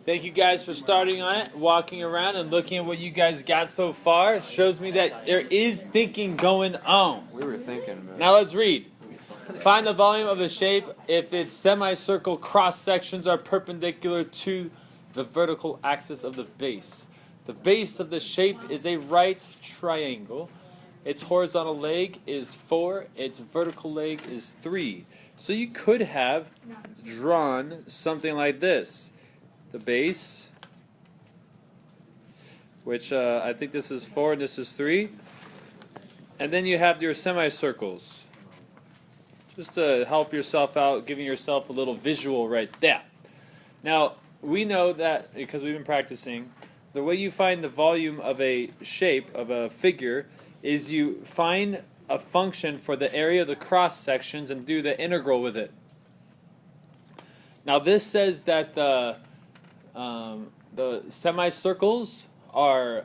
Thank you guys for starting on it, walking around and looking at what you guys got so far. It shows me that there is thinking going on. We were thinking about it. Now let's read. Find the volume of the shape if its semicircle cross sections are perpendicular to the vertical axis of the base. The base of the shape is a right triangle. Its horizontal leg is 4, its vertical leg is 3. So you could have drawn something like this. The base, which I think this is 4 and this is 3. And then you have your semicircles. Just to help yourself out, giving yourself a little visual right there. Now, we know that, because we've been practicing, the way you find the volume of a shape, of a figure, is you find a function for the area of the cross sections and do the integral with it. Now this says that the semicircles are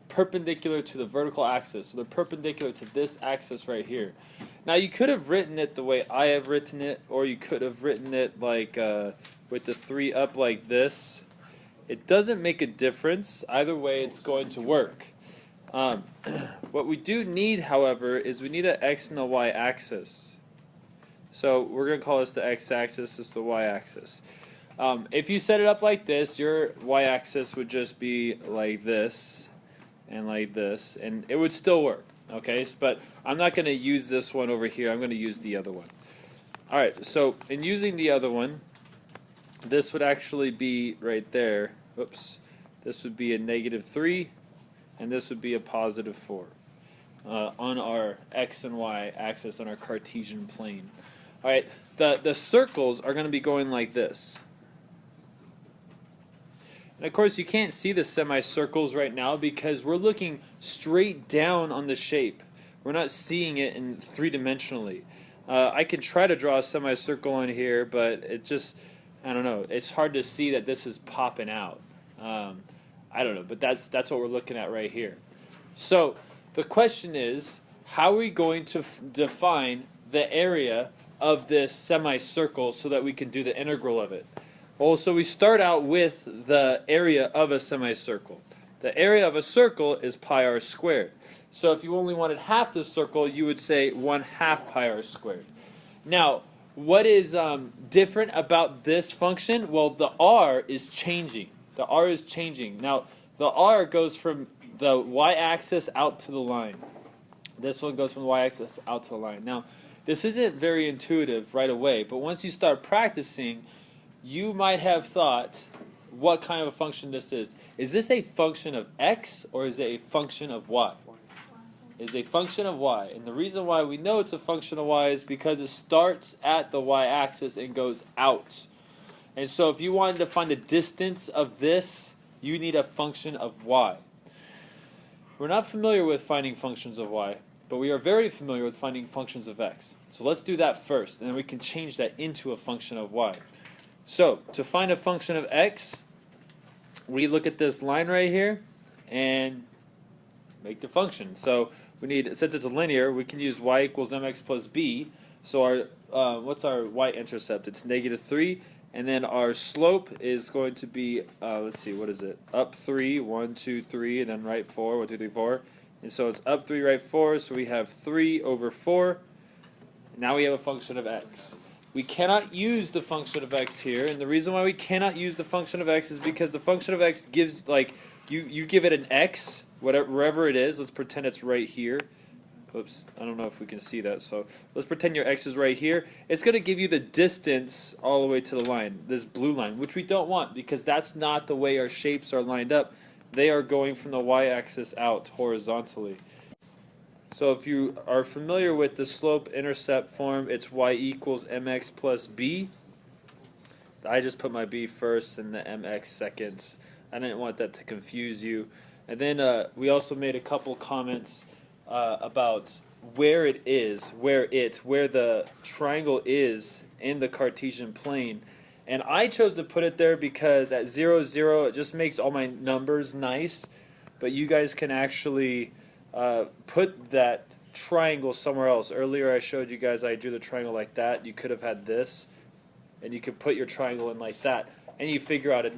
perpendicular to the vertical axis. So they're perpendicular to this axis right here. Now you could have written it the way I have written it, or you could have written it like with the 3 up like this. It doesn't make a difference. Either way it's going to work. What we do need, however, is we need an x and a y axis. So we're going to call this the x-axis, this is the y-axis. If you set it up like this, your y-axis would just be like this, and it would still work. Okay, but I'm not going to use this one over here. I'm going to use the other one. All right, so in using the other one, this would actually be right there. Oops, this would be a -3, and this would be a +4 on our x and y axis on our Cartesian plane. All right, the circles are going to be going like this. And of course, you can't see the semicircles right now because we're looking straight down on the shape. We're not seeing it in 3-dimensionally. I can try to draw a semicircle on here, but it just, I don't know. It's hard to see that this is popping out. I don't know, but that's what we're looking at right here. So the question is, how are we going to define the area of this semicircle so that we can do the integral of it? Well, so we start out with the area of a semicircle. The area of a circle is pi r squared. So if you only wanted half the circle, you would say 1/2 pi r squared. Now, what is different about this function? Well, the r is changing. The r is changing. Now, the r goes from the y-axis out to the line. This one goes from the y-axis out to the line. Now, this isn't very intuitive right away, but once you start practicing, you might have thought what kind of a function this is. Is this a function of x or is it a function of y? It's a function of y. And the reason why we know it's a function of y is because it starts at the y-axis and goes out. And so if you wanted to find the distance of this, you need a function of y. We're not familiar with finding functions of y, but we are very familiar with finding functions of x. So let's do that first, and then we can change that into a function of y. So, to find a function of x, we look at this line right here and make the function. So, we need, since it's linear, we can use y equals mx plus b. So, our what's our y-intercept? It's -3, and then our slope is going to be, let's see, what is it? Up 3, 1, 2, 3, and then right 4, 1, 2, 3, 4. And so it's up 3, right 4, so we have 3 over 4. Now we have a function of x. We cannot use the function of x here, and the reason why we cannot use the function of x is because the function of x gives, like, you give it an x, wherever it is. Let's pretend it's right here. Oops, I don't know if we can see that, so let's pretend your x is right here. It's going to give you the distance all the way to the line, this blue line, which we don't want because that's not the way our shapes are lined up. They are going from the y-axis out horizontally. So if you are familiar with the slope-intercept form, it's y equals mx plus b. I just put my b first and the mx second. I didn't want that to confuse you. And then we also made a couple comments about where it is, where the triangle is in the Cartesian plane. And I chose to put it there because at 0, 0, it just makes all my numbers nice. But you guys can actually put that triangle somewhere else. Earlier I showed you guys I drew the triangle like that. You could have had this, and you could put your triangle in like that. and you figure out a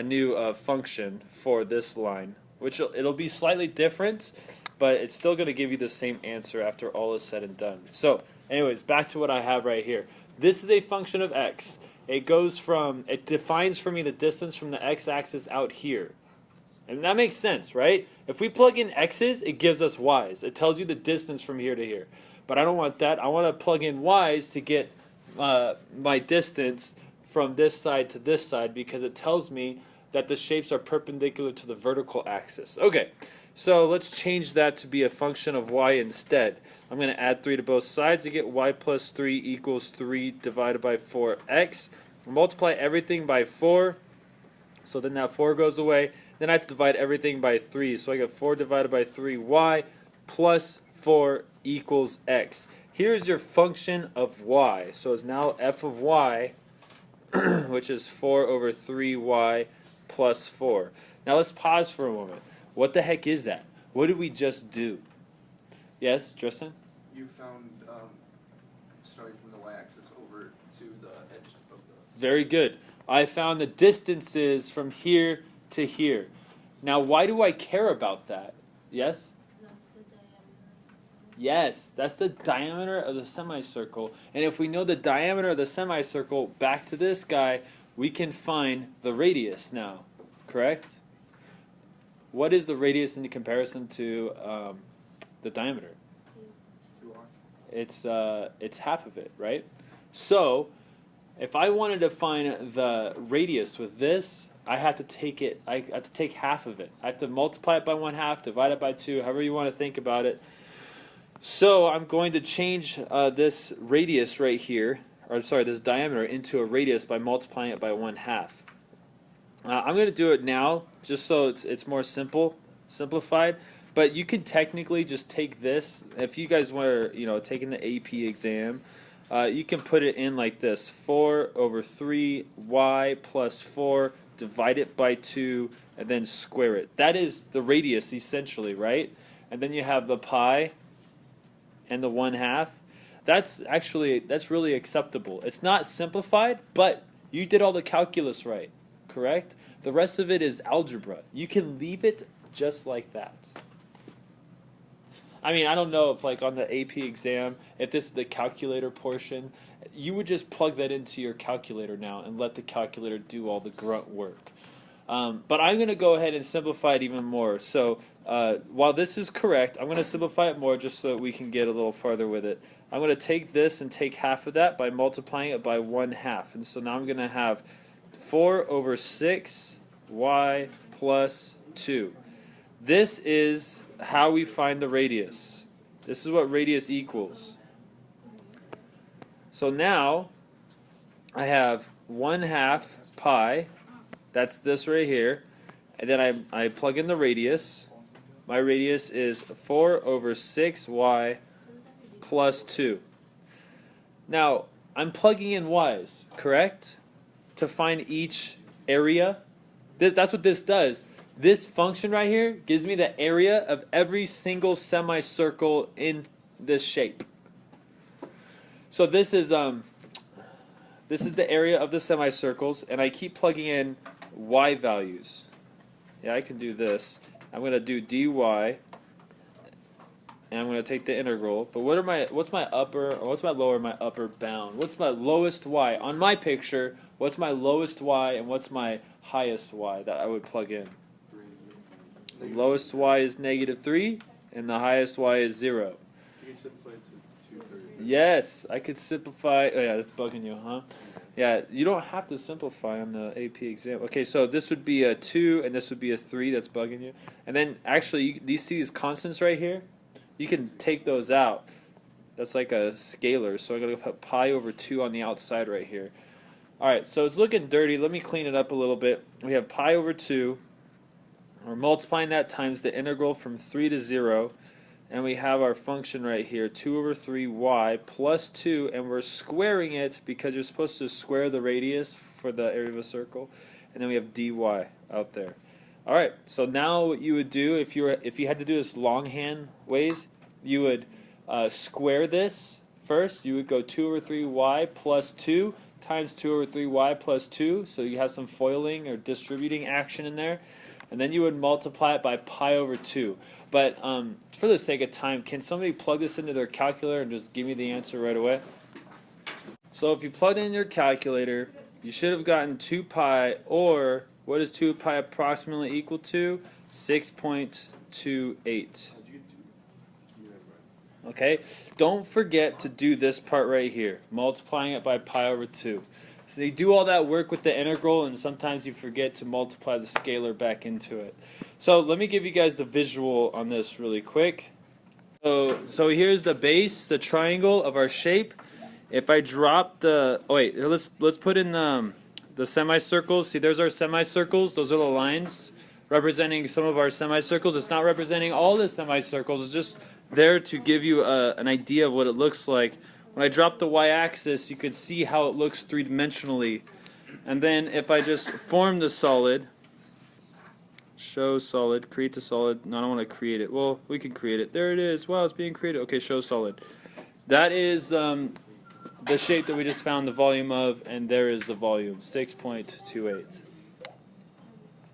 new function for this line, which it'll be slightly different, but it's still going to give you the same answer after all is said and done. So anyways, back to what I have right here. This is a function of x. It defines for me the distance from the x-axis out here. And that makes sense, right? If we plug in x's, it gives us y's. It tells you the distance from here to here. But I don't want that. I want to plug in y's to get my distance from this side to this side, because it tells me that the shapes are perpendicular to the vertical axis. Okay, so let's change that to be a function of y instead. I'm going to add 3 to both sides to get y plus 3 equals 3 divided by 4x. Multiply everything by 4, so then that 4 goes away. Then I have to divide everything by 3, so I get 4 divided by 3y plus 4 equals x. Here's your function of y. So it's now f of y, which is 4 over 3y plus 4. Now let's pause for a moment. What the heck is that? What did we just do? Yes, Tristan? You found, starting from the y-axis over to the edge of the... Very good. I found the distances from here to here. Now, why do I care about that? Yes? Yes, that's the diameter of the semicircle. And if we know the diameter of the semicircle back to this guy, we can find the radius now. Correct? What is the radius in comparison to the diameter? It's half of it, right? So, if I wanted to find the radius with this, I have to take half of it. I have to multiply it by 1/2, divide it by 2, however you want to think about it. So I'm going to change this radius right here, or sorry, this diameter into a radius by multiplying it by 1/2. I'm going to do it now, just so it's more simplified. But you could technically just take this. If you guys were, taking the AP exam, you can put it in like this: 4 over 3y plus 4, divide it by 2, and then square it. That is the radius essentially, right? And then you have the pi and the 1/2. That's really acceptable. It's not simplified, but you did all the calculus right, correct? The rest of it is algebra. You can leave it just like that. I mean, I don't know if like on the AP exam, if this is the calculator portion, you would just plug that into your calculator now and let the calculator do all the grunt work. But I'm going to go ahead and simplify it even more. So while this is correct, I'm going to simplify it more just so that we can get a little farther with it. I'm going to take this and take half of that by multiplying it by 1/2. And so now I'm going to have 4 over 6y plus 2. This is how we find the radius. This is what radius equals. So now I have 1/2 pi. That's this right here. And then I plug in the radius. My radius is 4 over 6y plus 2. Now, I'm plugging in y's, correct? To find each area. That's what this does. This function right here gives me the area of every single semicircle in this shape. So this is the area of the semicircles, and I keep plugging in y values. Yeah, I can do this. I'm going to do dy, and I'm going to take the integral. But what's my upper, or what's my lower, my upper bound? What's my lowest y? On my picture, what's my lowest y and what's my highest y that I would plug in? The lowest y is -3, and the highest y is 0. You can simplify it to 2/3. Yes, I could simplify. Oh yeah, that's bugging you, huh? Yeah, you don't have to simplify on the AP exam. Okay, so this would be a 2, and this would be a 3. That's bugging you. And then, actually, do you see these constants right here? You can take those out. That's like a scalar, so I'm going to put pi over 2 on the outside right here. All right, so it's looking dirty. Let me clean it up a little bit. We have pi over 2. We're multiplying that times the integral from 3 to 0. And we have our function right here, 2 over 3y plus 2. And we're squaring it because you're supposed to square the radius for the area of a circle. And then we have dy out there. All right, so now what you would do, if you had to do this longhand ways, you would square this first. You would go 2 over 3y plus 2 times 2 over 3y plus 2, so you have some foiling or distributing action in there. And then you would multiply it by pi over 2. But for the sake of time, can somebody plug this into their calculator and just give me the answer right away? So if you plugged in your calculator, you should have gotten 2 pi, or what is 2 pi approximately equal to? 6.28. Okay, don't forget to do this part right here, multiplying it by pi over 2. So you do all that work with the integral, and sometimes you forget to multiply the scalar back into it. So let me give you guys the visual on this really quick. So here's the base, the triangle of our shape. If I drop the, let's put in the semicircles. See, there's our semicircles. Those are the lines representing some of our semicircles. It's not representing all the semicircles. It's just there to give you an idea of what it looks like. When I drop the y-axis, you can see how it looks three-dimensionally. And then if I just form the solid, show solid, create the solid. No, I don't want to create it. Well, we can create it. There it is. Wow, it's being created. Okay, show solid. That is the shape that we just found the volume of, and there is the volume, 6.28.